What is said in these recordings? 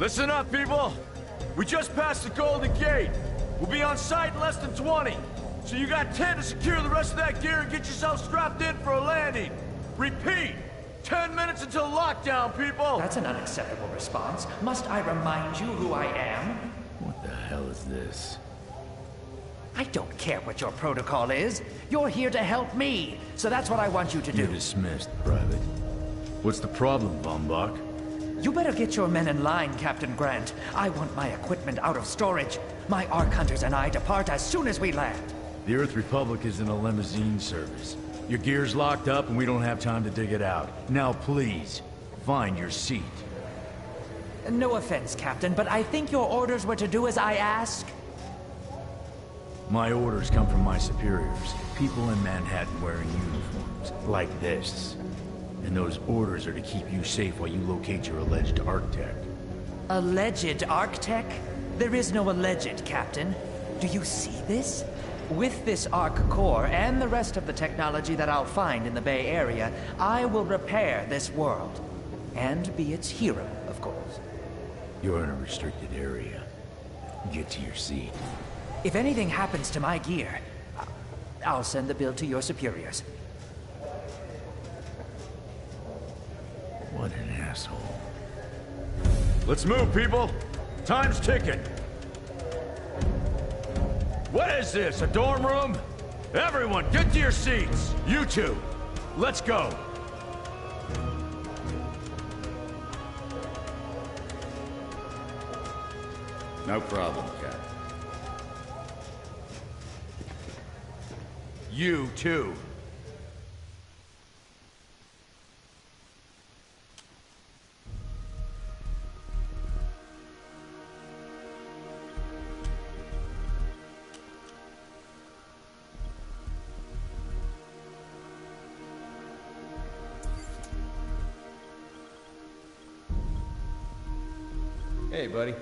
Listen up, people! We just passed the Golden Gate. We'll be on site in less than 20. So you got 10 to secure the rest of that gear and get yourself strapped in for a landing. Repeat! 10 minutes until lockdown, people! That's an unacceptable response. Must I remind you who I am? What the hell is this? I don't care what your protocol is. You're here to help me, so that's what I want you to do. You're dismissed, Private. What's the problem, Von Bach? You better get your men in line, Captain Grant. I want my equipment out of storage. My Ark Hunters and I depart as soon as we land. The Earth Republic is in a limousine service. Your gear's locked up and we don't have time to dig it out. Now please, find your seat. No offense, Captain, but I think your orders were to do as I ask. My orders come from my superiors. People in Manhattan wearing uniforms, like this. And those orders are to keep you safe while you locate your alleged Arc-Tech. Alleged Arc-Tech? There is no alleged, Captain. Do you see this? With this Arc core and the rest of the technology that I'll find in the Bay Area, I will repair this world. And be its hero, of course. You're in a restricted area. Get to your seat. If anything happens to my gear, I'll send the bill to your superiors. What an asshole. Let's move, people! Time's ticking! What is this, a dorm room? Everyone, get to your seats! You two, let's go! No problem, Cap. You too. Hey, buddy.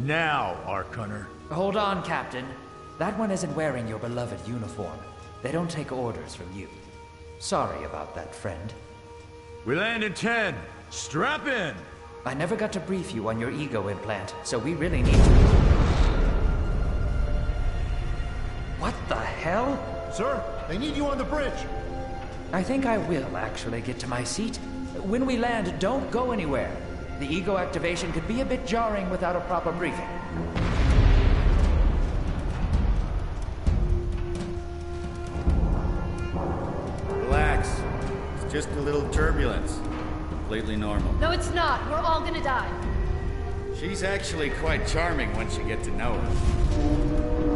now, Ark Hunter. Hold on, Captain. That one isn't wearing your beloved uniform. They don't take orders from you. Sorry about that, friend. We land in 10. Strap in! I never got to brief you on your ego implant, so we really need to... What the hell? Sir, they need you on the bridge. I think I will actually get to my seat. When we land, don't go anywhere. The ego activation could be a bit jarring without a proper briefing. Relax. It's just a little turbulence. Completely normal. No, it's not. We're all gonna die. She's actually quite charming once you get to know her.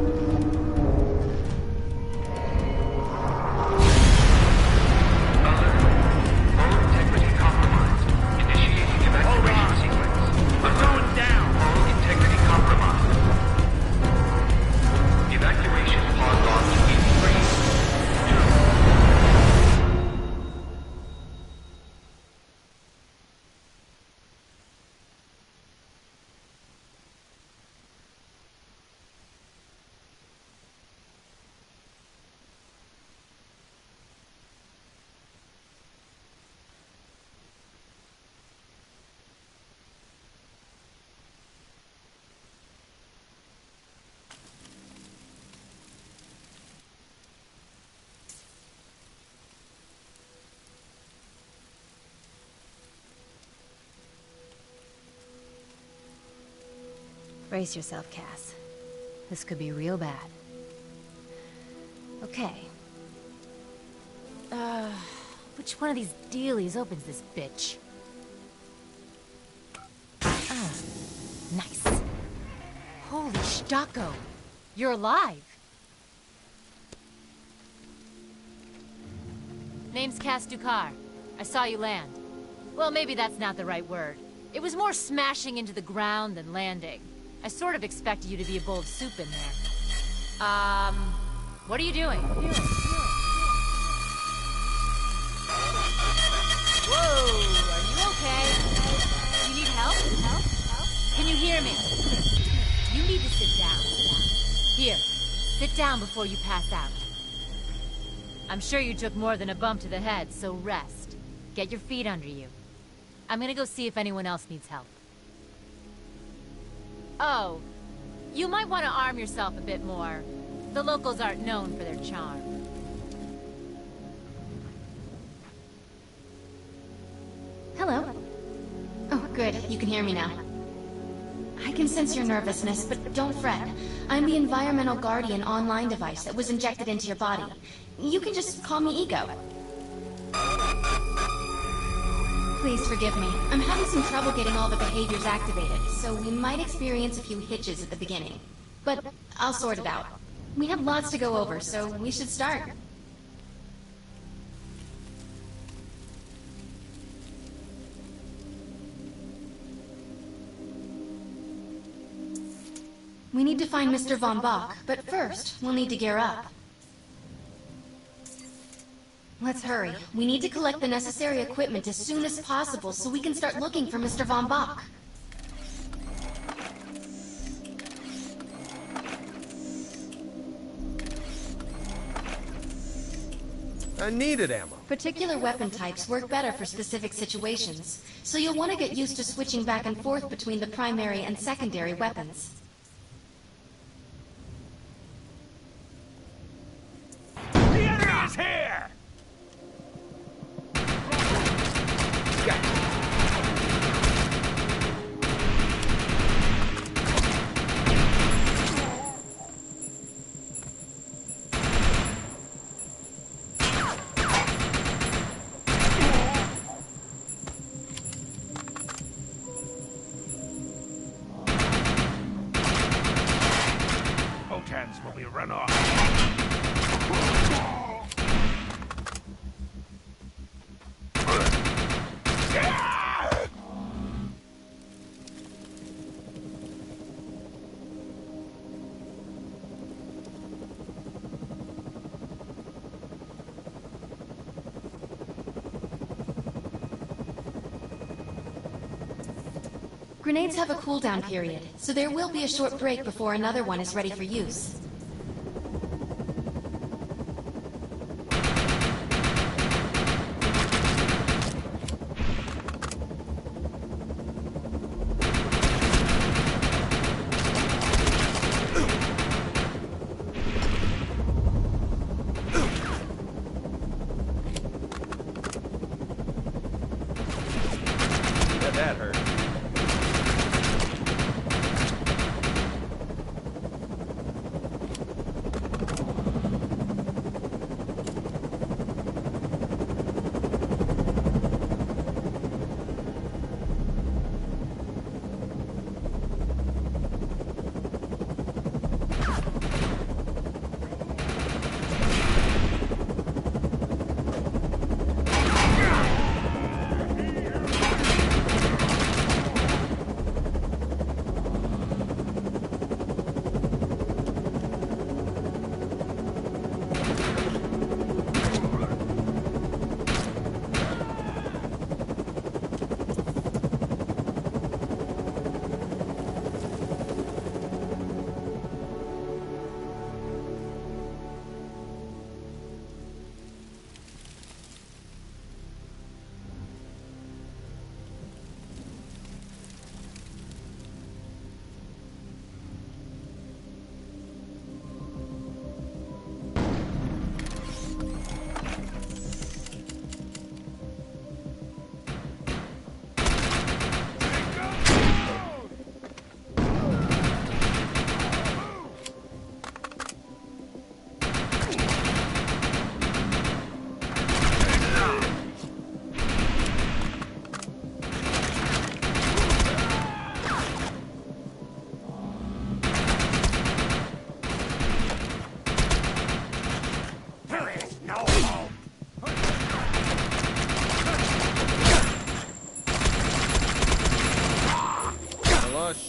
Brace yourself, Cass. This could be real bad. Okay. Which one of these dealies opens this bitch? Ah, nice. Holy Stocko! You're alive! Name's Cass Dukar. I saw you land. Well, maybe that's not the right word. It was more smashing into the ground than landing. I sort of expected you to be a bowl of soup in there. What are you doing? Whoa, are you okay? You need help? Can you hear me? You need to sit down. Here, sit down before you pass out. I'm sure you took more than a bump to the head, so rest. Get your feet under you. I'm gonna go see if anyone else needs help. Oh, you might want to arm yourself a bit more. The locals aren't known for their charm. Hello. Oh, good. You can hear me now. I can sense your nervousness, but don't fret. I'm the Environmental Guardian online device that was injected into your body. You can just call me Ego. Please forgive me. I'm having some trouble getting all the behaviors activated, so we might experience a few hitches at the beginning. But I'll sort it out. We have lots to go over, so we should start. We need to find Mr. Von Bach, but first, we'll need to gear up. Let's hurry. We need to collect the necessary equipment as soon as possible so we can start looking for Mr. Von Bach. I needed ammo. Particular weapon types work better for specific situations, so you'll want to get used to switching back and forth between the primary and secondary weapons. The enemy is here! Photons will be run off. Grenades have a cooldown period, so there will be a short break before another one is ready for use. That hurt.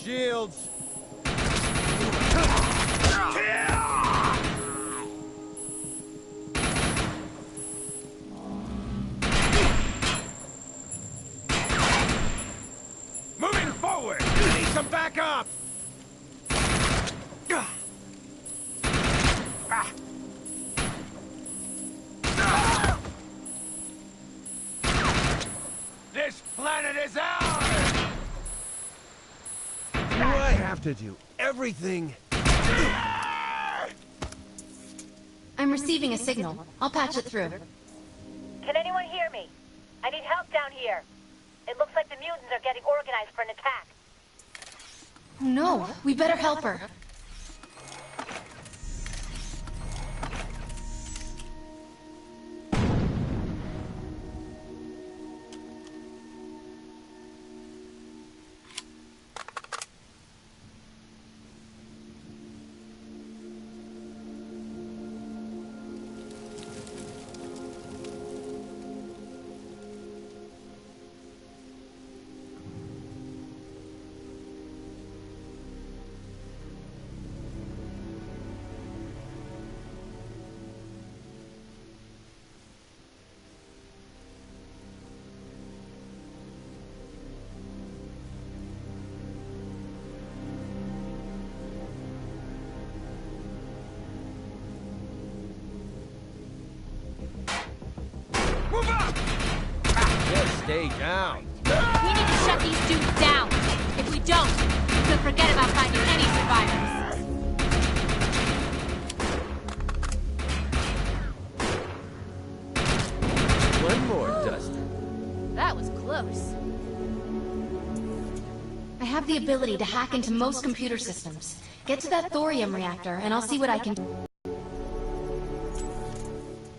Shields! Moving forward! Need some backup! This planet is ours! Do I have to do everything? I'm receiving a signal. I'll patch it through. Can anyone hear me? I need help down here. It looks like the mutants are getting organized for an attack. Oh no, we better help her. Just stay down. We need to shut these dudes down. If we don't, we'll forget about finding any survivors. One more, Dustin. That was close. I have the ability to hack into most computer systems. Get to that thorium reactor, and I'll see what I can do.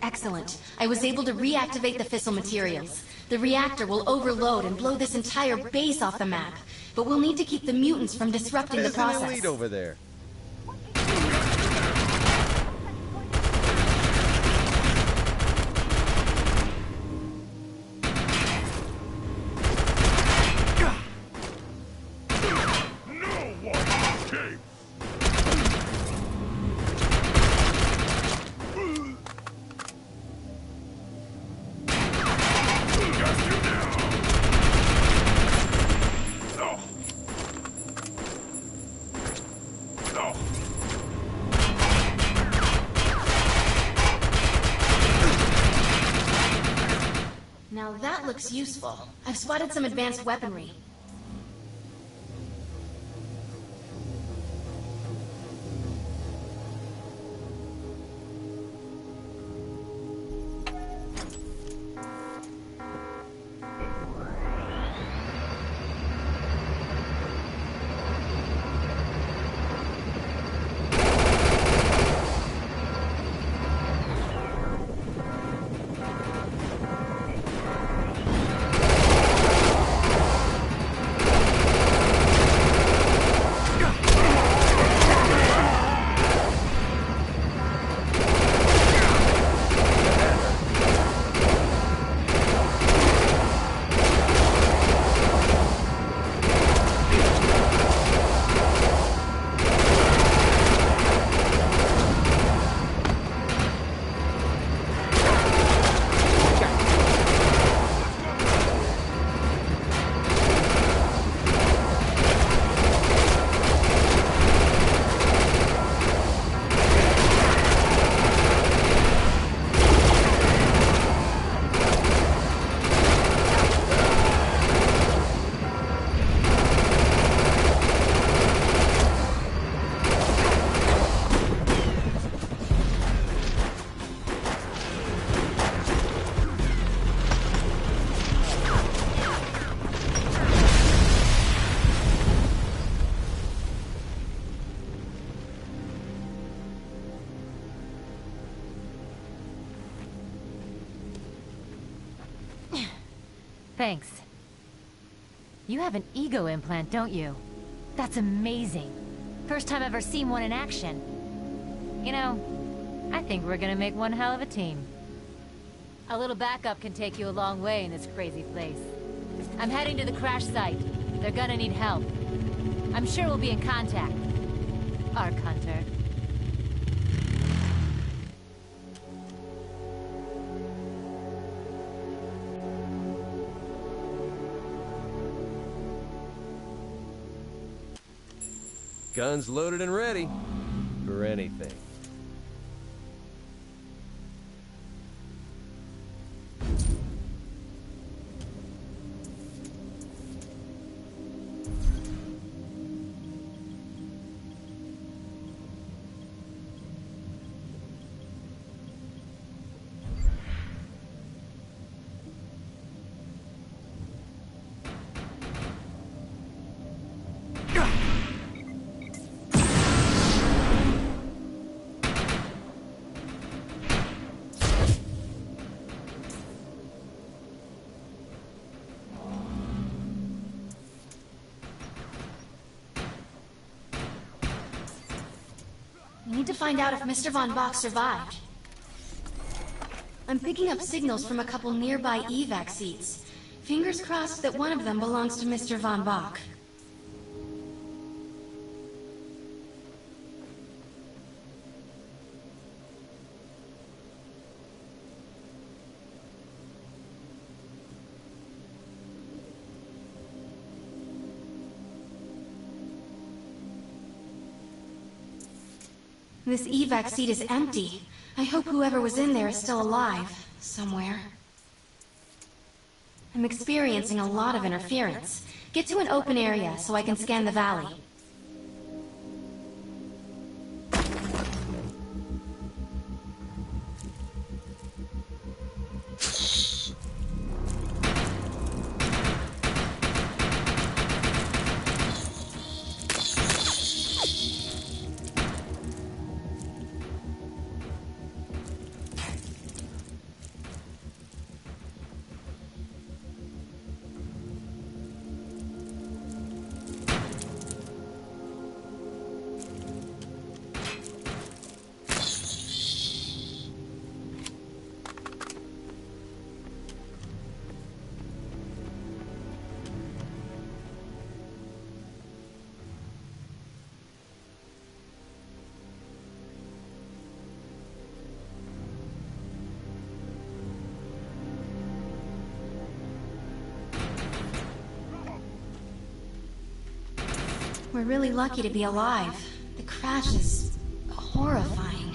Excellent. I was able to reactivate the fissile materials. The reactor will overload and blow this entire base off the map. But we'll need to keep the mutants from disrupting the There's an process. elite over there. that looks useful. I've spotted some advanced weaponry. Thanks. You have an ego implant, don't you? That's amazing. First time I've ever seen one in action. You know, I think we're gonna make one hell of a team. A little backup can take you a long way in this crazy place. I'm heading to the crash site. They're gonna need help. I'm sure we'll be in contact. Ark Hunter. Guns loaded and ready for anything. We need to find out if Mr. Von Bach survived. I'm picking up signals from a couple nearby evac seats. Fingers crossed that one of them belongs to Mr. Von Bach. This evac seat is empty. I hope whoever was in there is still alive, somewhere. I'm experiencing a lot of interference. Get to an open area so I can scan the valley. We're really lucky to be alive. The crash is horrifying.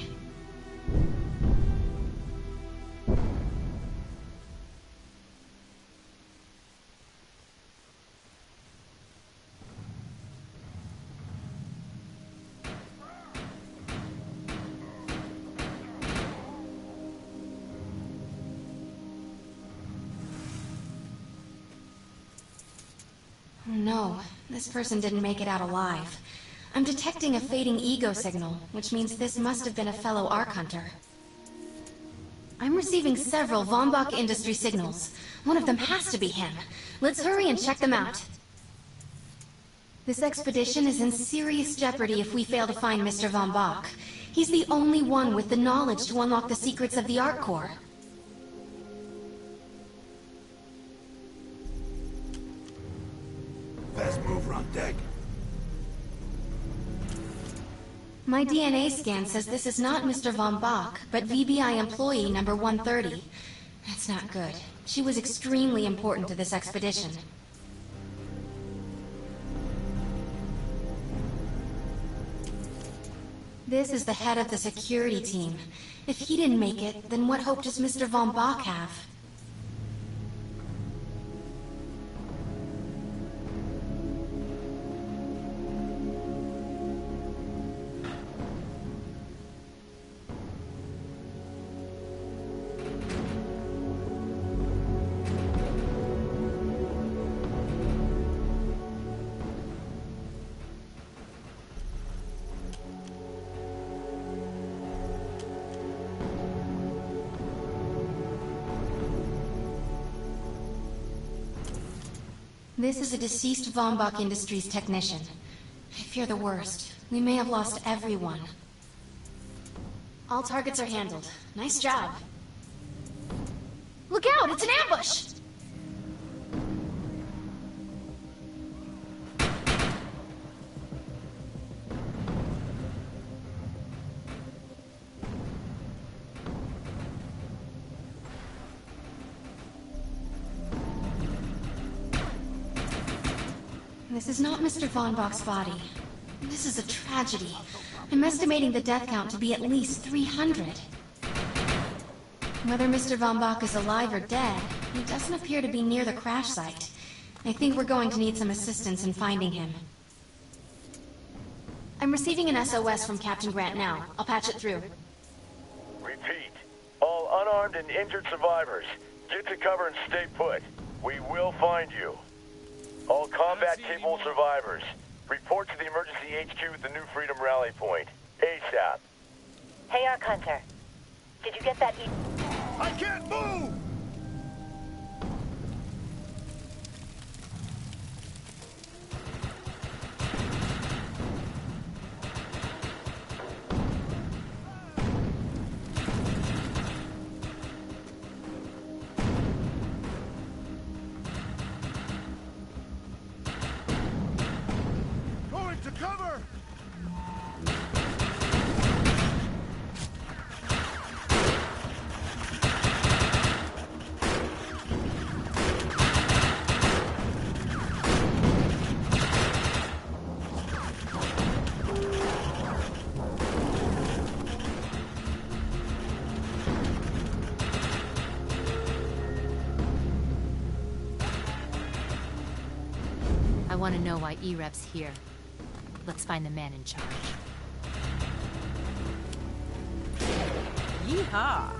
no, this person didn't make it out alive. I'm detecting a fading ego signal, which means this must have been a fellow Ark Hunter. I'm receiving several Von Bach Industry signals. One of them has to be him. Let's hurry and check them out. This expedition is in serious jeopardy if we fail to find Mr. Von Bach. He's the only one with the knowledge to unlock the secrets of the Ark Core. Fast mover on deck. My DNA scan says this is not Mr. Von Bach, but VBI employee number 130. That's not good. She was extremely important to this expedition. This is the head of the security team. If he didn't make it, then what hope does Mr. Von Bach have? This is a deceased Von Bach Industries technician. I fear the worst. We may have lost everyone. All targets are handled. Nice job. Look out! It's an ambush! This is not Mr. Von Bach's body. This is a tragedy. I'm estimating the death count to be at least 300. Whether Mr. Von Bach is alive or dead, he doesn't appear to be near the crash site. I think we're going to need some assistance in finding him. I'm receiving an SOS from Captain Grant now. I'll patch it through. Repeat. All unarmed and injured survivors, get to cover and stay put. We will find you. All combat-capable survivors, report to the emergency HQ at the New Freedom Rally Point. ASAP. Hey, Ark Hunter. Did you get that I can't move! Going to cover! I want to know why E-Rep's here. Let's find the man in charge. Yeehaw!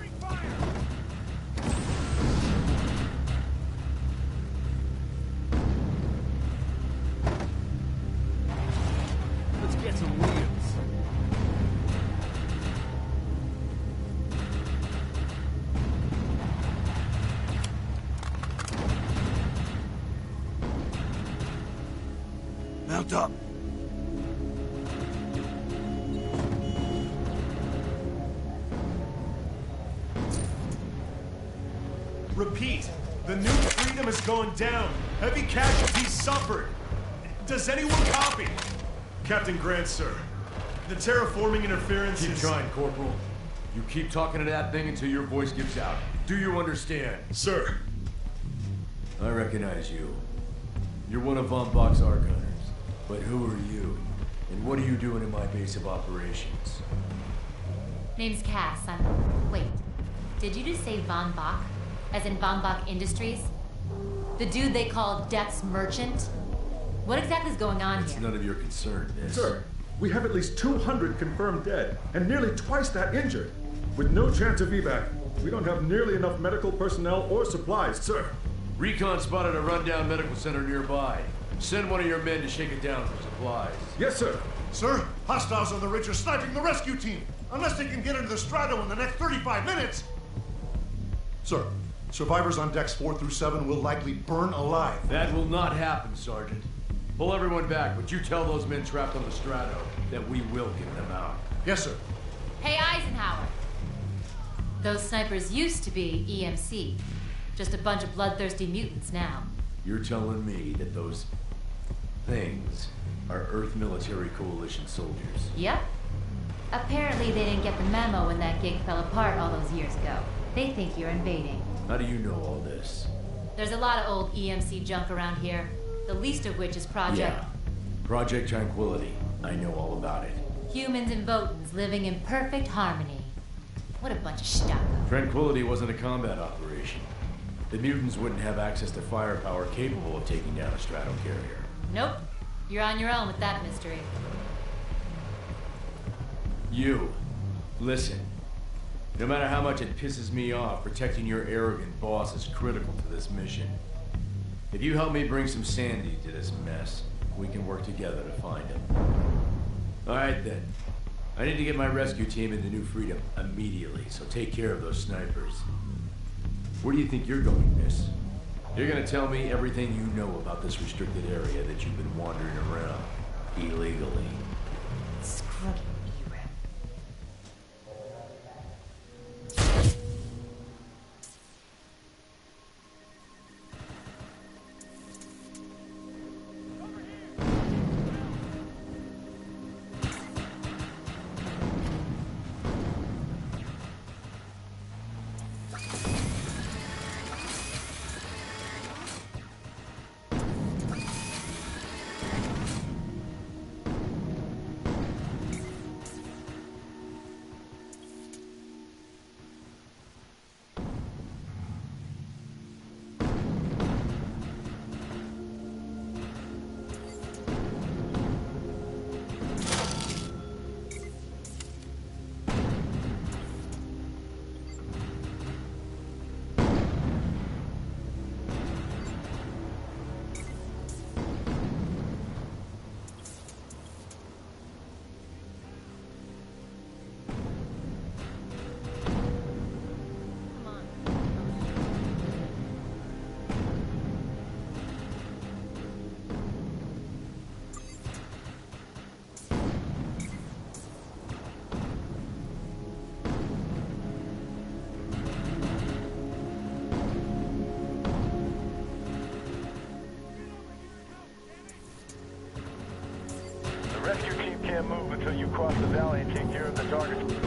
Let's get some wheels. Mount up. Repeat, the New Freedom is going down. Heavy casualties suffered. Does anyone copy? Captain Grant, sir. The terraforming interference Keep is... trying, Corporal. You keep talking to that thing until your voice gives out. Do you understand? Sir. I recognize you. You're one of Von Bach's Ark Hunters. But who are you? And what are you doing in my base of operations? Name's Cass. Wait. Did you just say Von Bach? As in Von Bach Industries? The dude they call Death's Merchant? What exactly is going on It's here? none of your concern, miss. Sir, we have at least 200 confirmed dead, and nearly twice that injured. With no chance of evac, we don't have nearly enough medical personnel or supplies, sir. Recon spotted a rundown medical center nearby. Send one of your men to shake it down for supplies. Yes, sir. Sir, hostiles on the ridge are sniping the rescue team. Unless they can get into the Strato in the next 35 minutes. Sir, survivors on decks 4 through 7 will likely burn alive. That will not happen, Sergeant. Pull everyone back, but you tell those men trapped on the Strato that we will get them out. Yes, sir. Hey, Eisenhower. Those snipers used to be EMC. Just a bunch of bloodthirsty mutants now. You're telling me that those things are Earth Military Coalition soldiers? Yep. Apparently they didn't get the memo when that gig fell apart all those years ago. They think you're invading. How do you know all this? There's a lot of old EMC junk around here. The least of which is Project... Yeah. Project Tranquility. I know all about it. Humans and Votans living in perfect harmony. What a bunch of stuff. Tranquility wasn't a combat operation. The mutants wouldn't have access to firepower capable of taking down a strato carrier. Nope. You're on your own with that mystery. You, listen. No matter how much it pisses me off, protecting your arrogant boss is critical to this mission. If you help me bring some sanity to this mess, we can work together to find him. All right then. I need to get my rescue team into New Freedom immediately, so take care of those snipers. Where do you think you're going, miss? You're gonna tell me everything you know about this restricted area that you've been wandering around illegally. Screw you. The rescue team can't move until you cross the valley and take care of the target.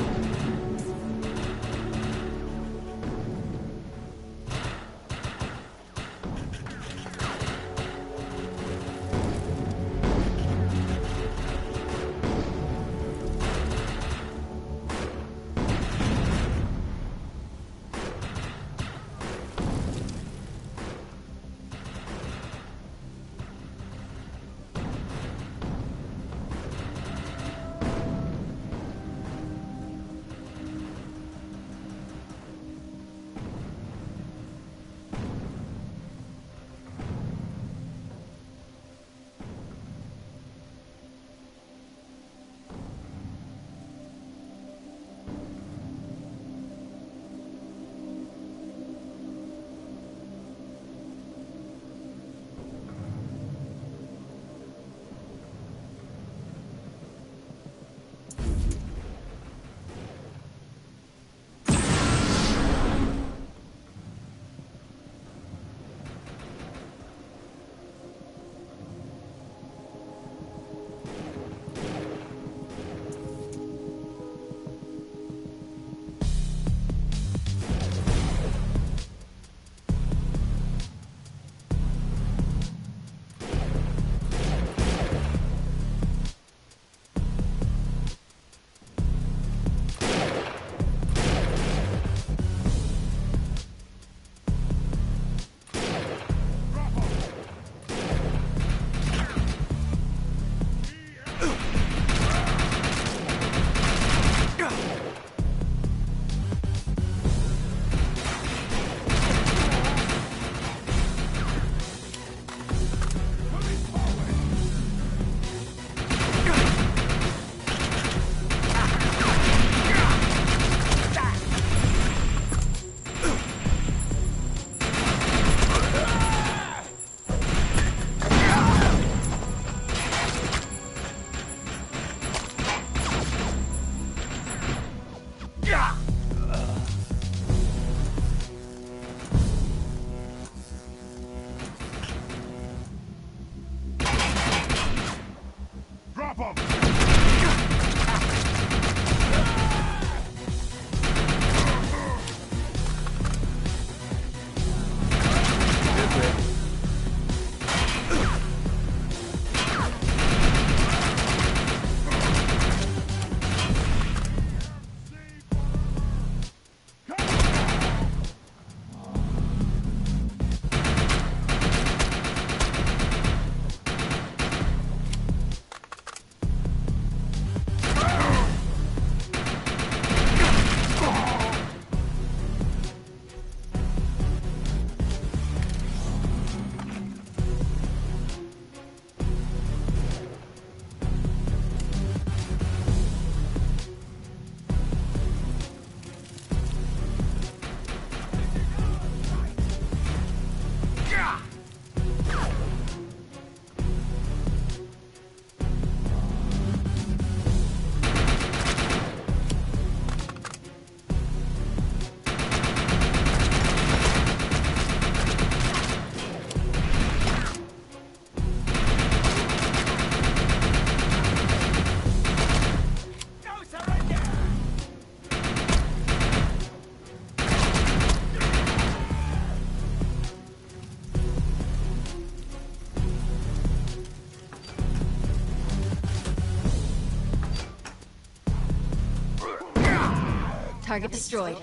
Target destroyed.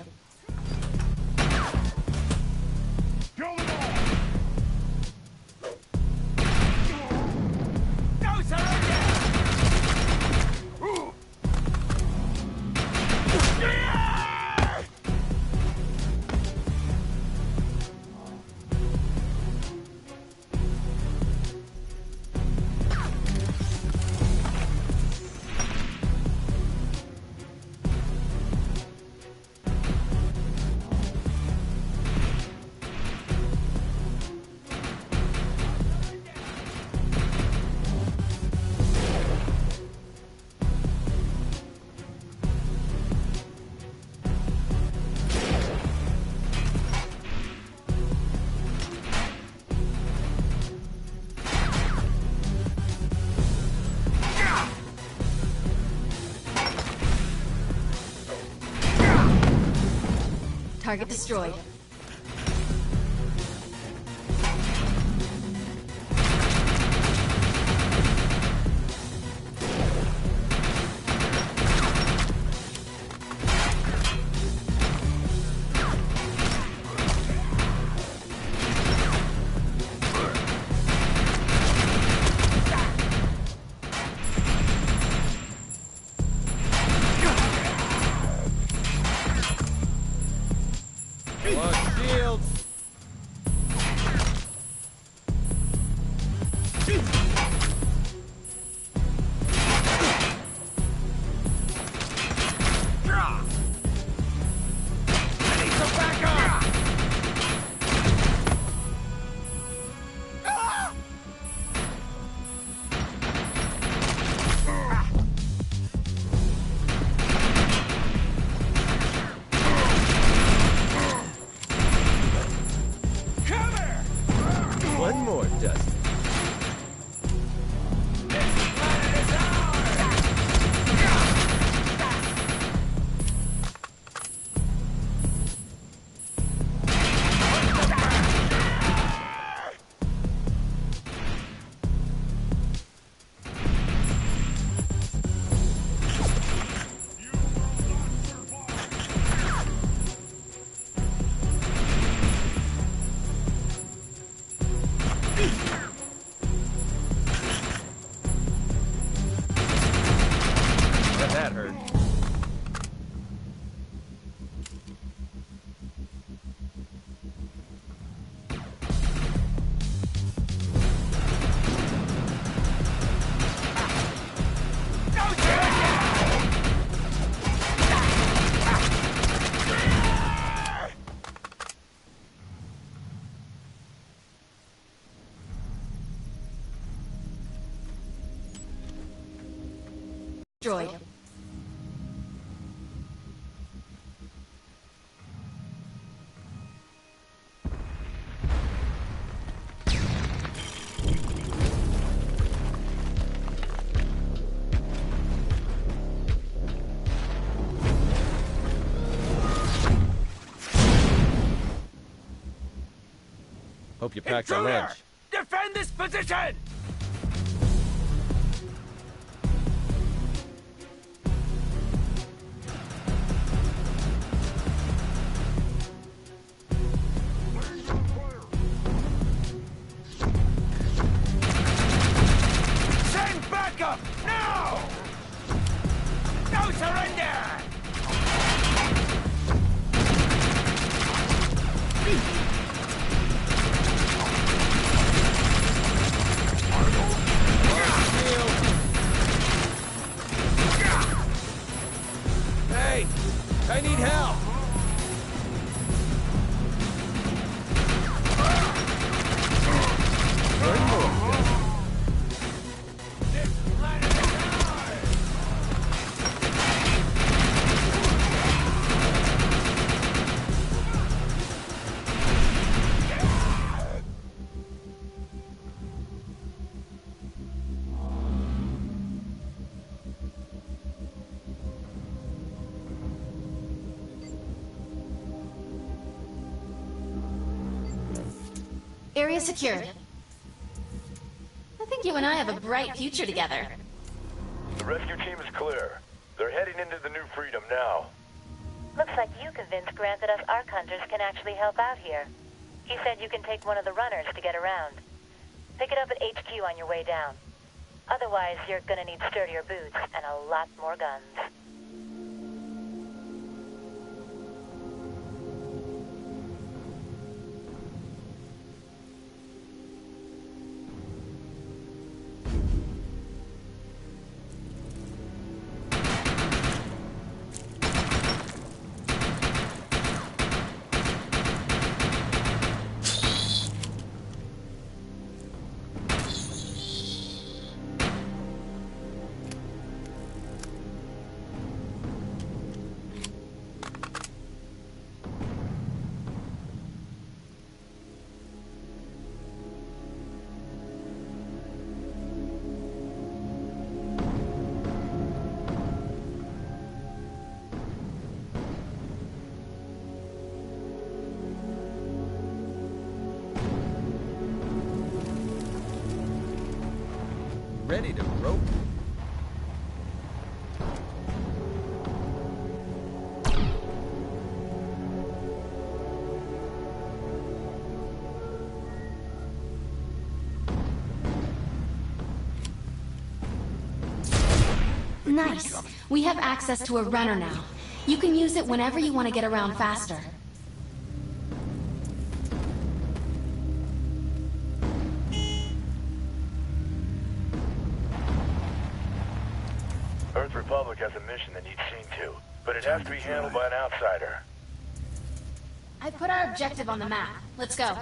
Kill them all! No surrender! Target destroyed. One more, Dustin. That hurt. Destroyed. Hope you packed a lunch. Defend this position! Send backup! Now! No surrender! Hey, I need help. One more. Area secured. I think you and I have a bright future together. The rescue team is clear. They're heading into the New Freedom now. Looks Looks like you convinced Grant that us Ark Hunters can actually help out here. He said you can take one of the runners to get around. Pick it up at HQ on your way down. Otherwise, you're gonna need sturdier boots and a lot more guns. Ready to rope. Nice. We have access to a runner now. You can use it whenever you want to get around faster. Earth Republic has a mission that needs seen to, but it has to be handled by an outsider. I put our objective on the map. Let's go.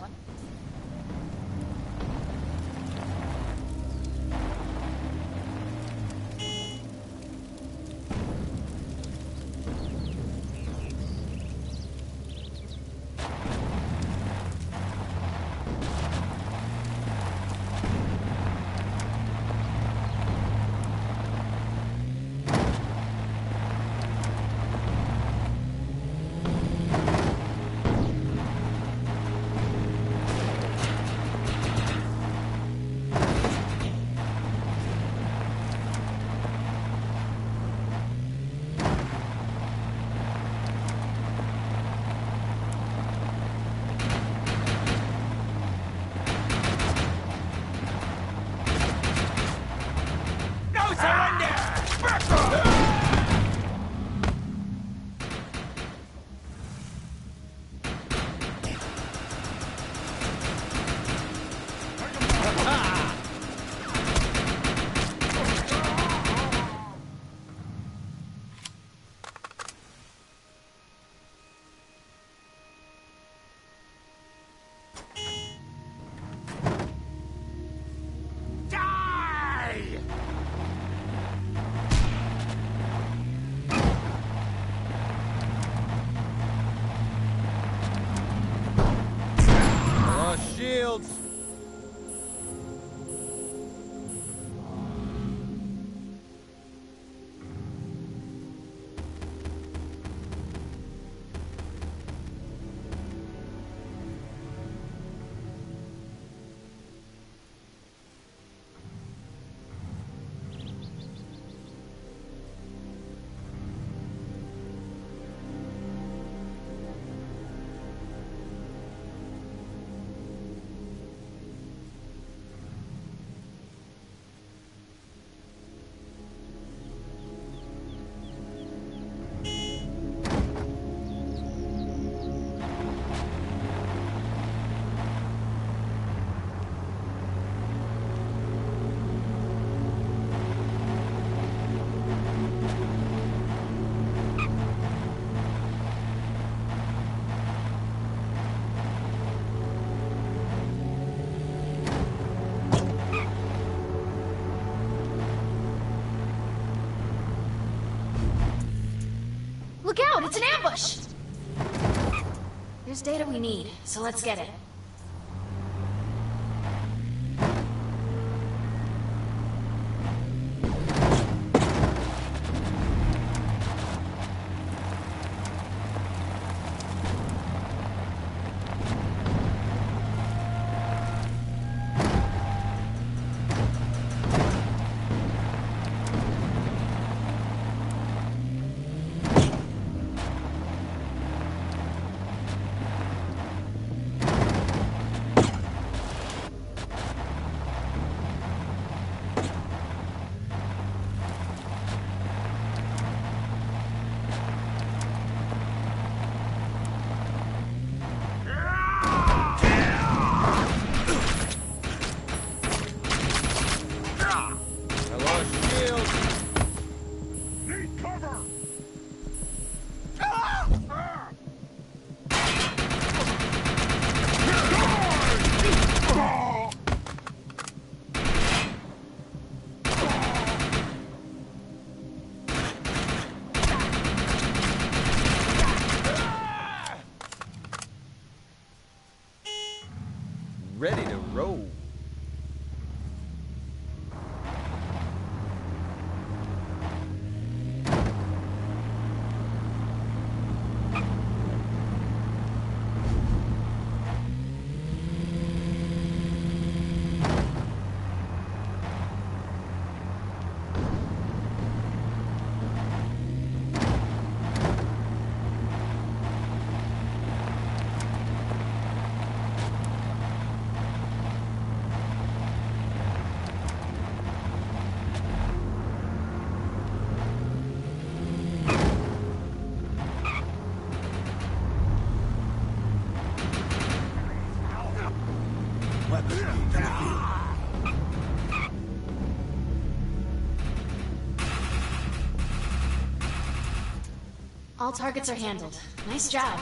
Shields. Look out! It's an ambush! There's data we need, so let's get it. Ready to roll. All targets are handled. Nice job.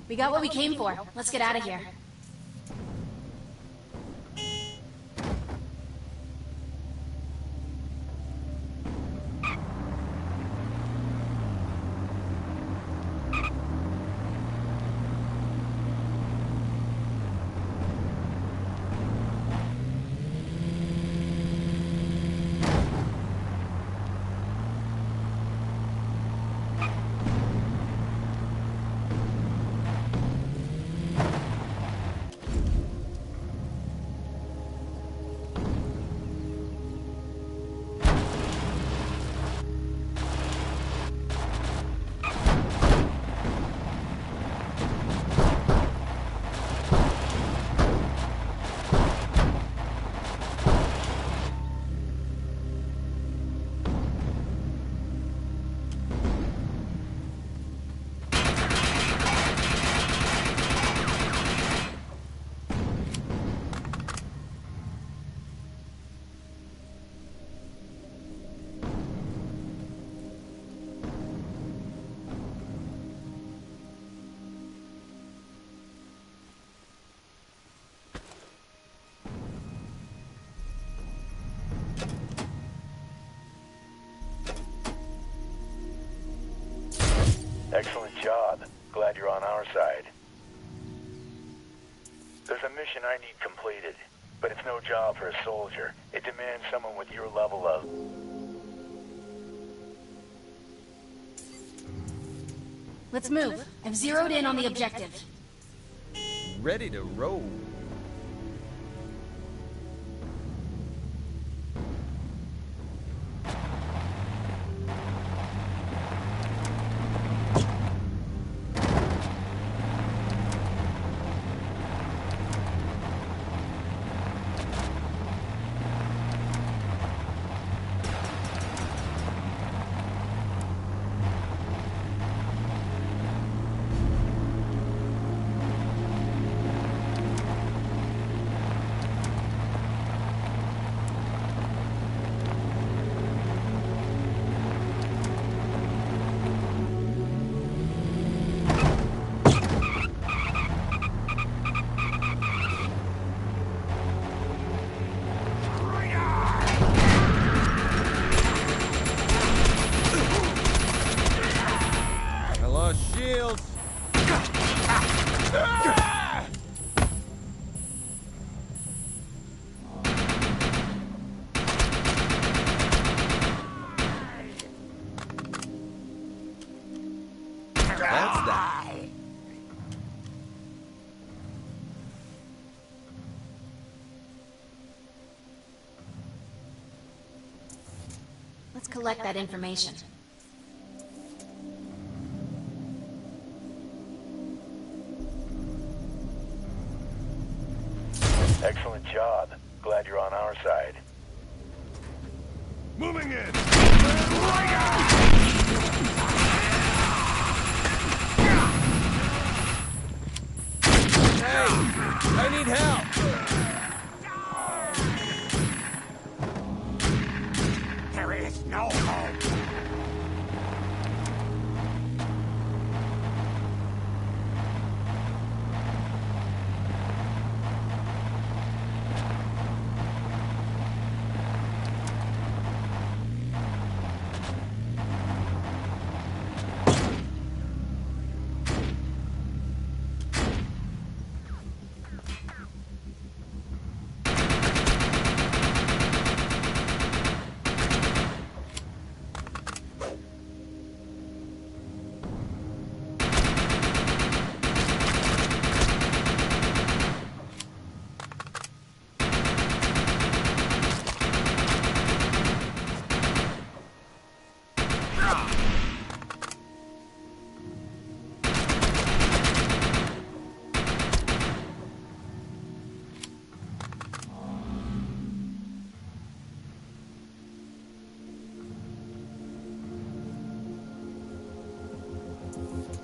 We got what we came for. Let's get out of here. Excellent job. Glad you're on our side. There's a mission I need completed, but it's no job for a soldier. It demands someone with your level of... Let's move. I've zeroed in on the objective. Ready to roll. collect that information. Excellent job. Glad you're on our side. Moving in! Hey! I need help! There is no hope.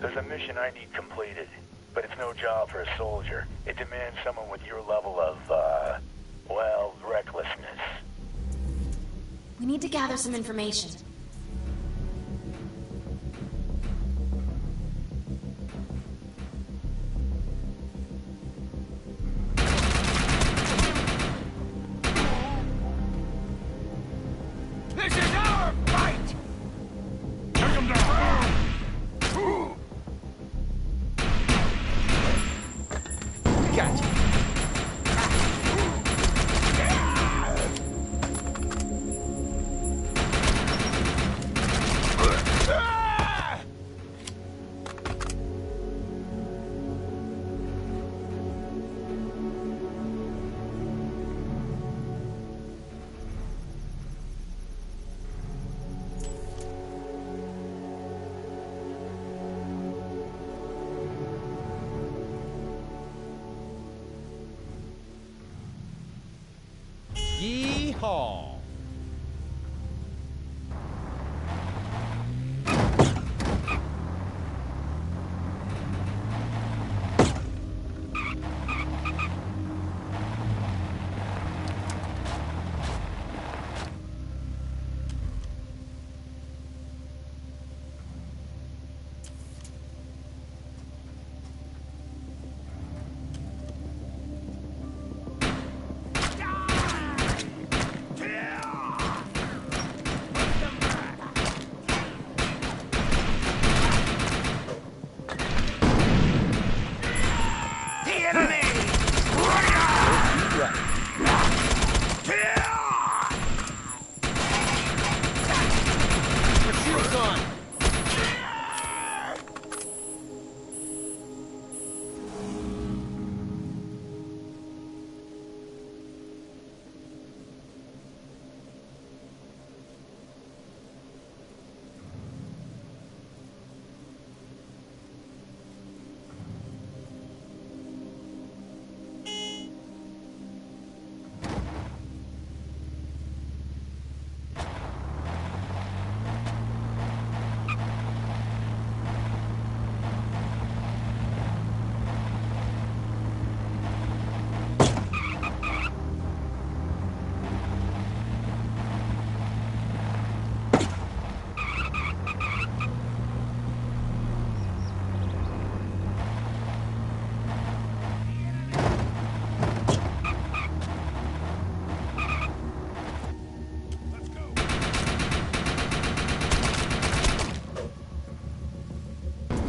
There's a mission I need completed, but it's no job for a soldier. It demands someone with your level of, well, recklessness. We need to gather some information. This is our fight! Take him down! Gotcha. Yeehaw!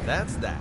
That's that.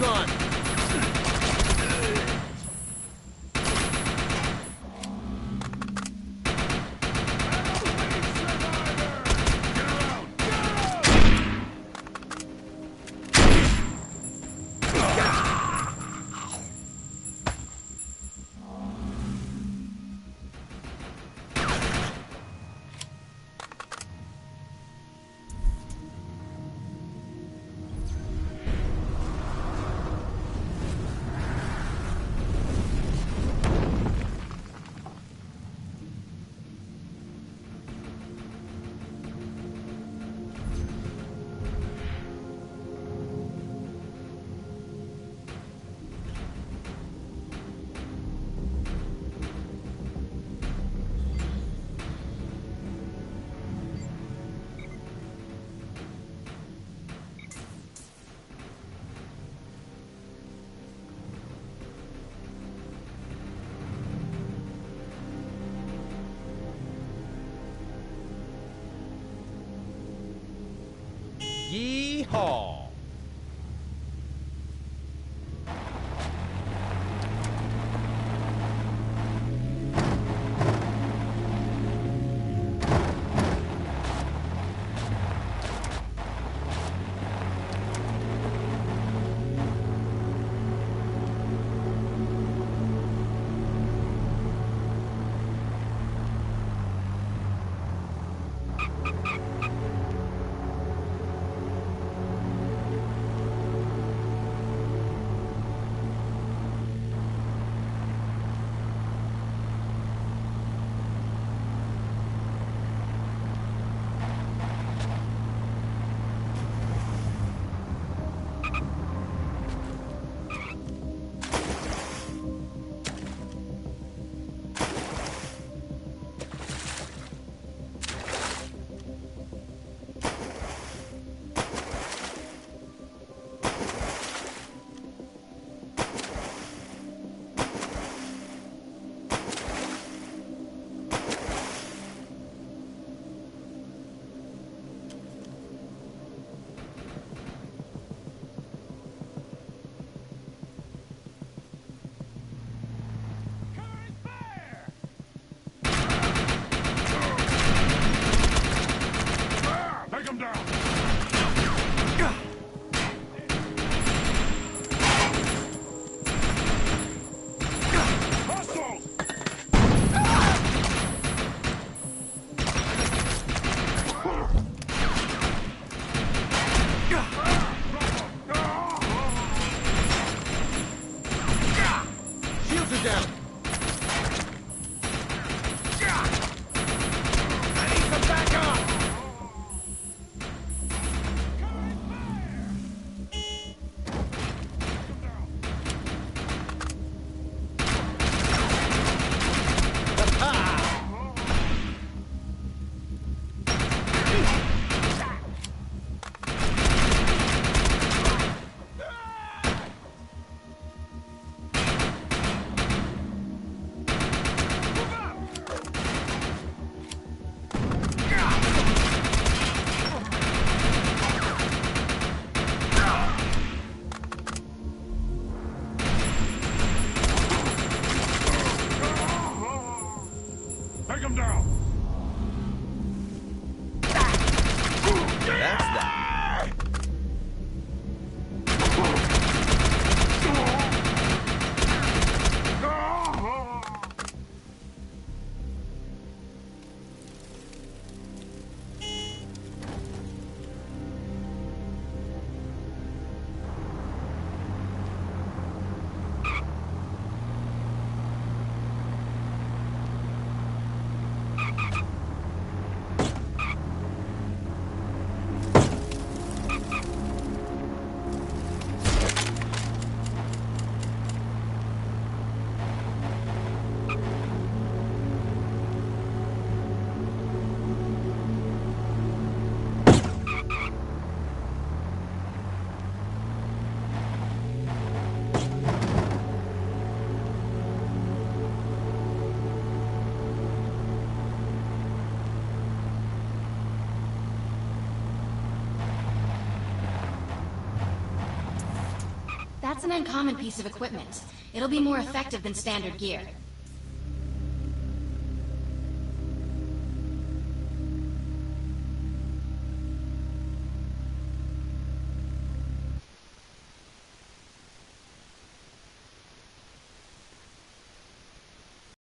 on! Yeehaw! That's an uncommon piece of equipment. It'll be more effective than standard gear.